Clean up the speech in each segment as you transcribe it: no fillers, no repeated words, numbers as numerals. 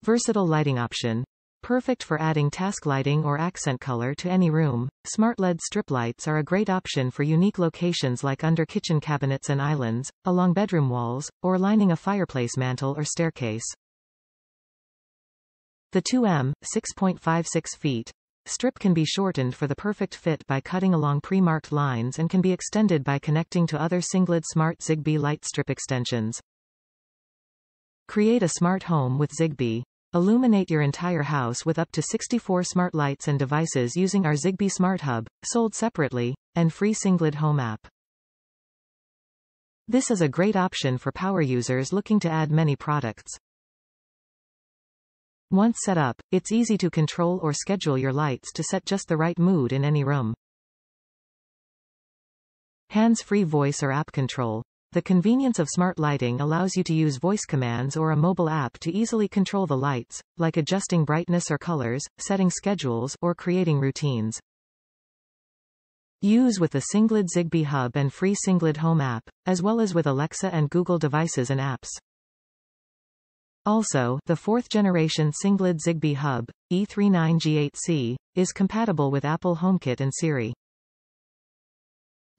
Versatile lighting option. Perfect for adding task lighting or accent color to any room, smart LED strip lights are a great option for unique locations like under kitchen cabinets and islands, along bedroom walls, or lining a fireplace mantle or staircase. The 2M, 6.56 feet, strip can be shortened for the perfect fit by cutting along pre-marked lines and can be extended by connecting to other Sengled Smart Zigbee light strip extensions. Create a smart home with Zigbee. Illuminate your entire house with up to 64 smart lights and devices using our Zigbee Smart Hub, sold separately, and free Sengled Home App. This is a great option for power users looking to add many products. Once set up, it's easy to control or schedule your lights to set just the right mood in any room. Hands-free voice or app control. The convenience of smart lighting allows you to use voice commands or a mobile app to easily control the lights, like adjusting brightness or colors, setting schedules, or creating routines. Use with the Sengled Zigbee Hub and free Sengled Home App, as well as with Alexa and Google devices and apps. Also, the 4th-generation Sengled Zigbee Hub, E39G8C, is compatible with Apple HomeKit and Siri.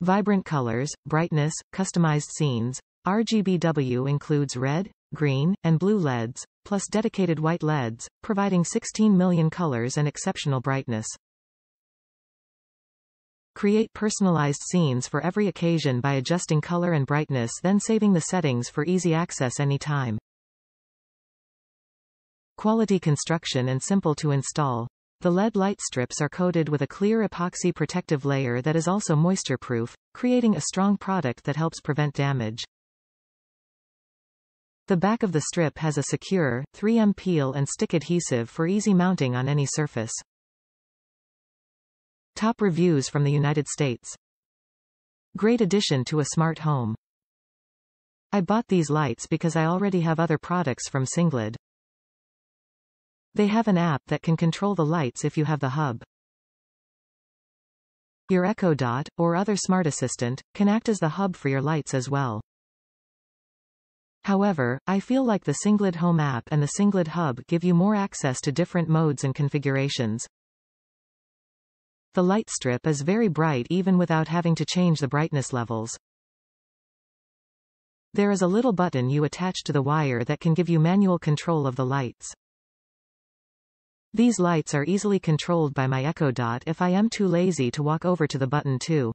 Vibrant colors, brightness, customized scenes. RGBW includes red, green, and blue LEDs, plus dedicated white LEDs, providing 16 million colors and exceptional brightness. Create personalized scenes for every occasion by adjusting color and brightness, then saving the settings for easy access anytime. Quality construction and simple to install. The LED light strips are coated with a clear epoxy protective layer that is also moisture-proof, creating a strong product that helps prevent damage. The back of the strip has a secure, 3M peel and stick adhesive for easy mounting on any surface. Top reviews from the United States. Great addition to a smart home. I bought these lights because I already have other products from Sengled. They have an app that can control the lights if you have the hub. Your Echo Dot, or other smart assistant, can act as the hub for your lights as well. However, I feel like the Sengled Home App and the Sengled Hub give you more access to different modes and configurations. The light strip is very bright even without having to change the brightness levels. There is a little button you attach to the wire that can give you manual control of the lights. These lights are easily controlled by my Echo Dot if I am too lazy to walk over to the button too.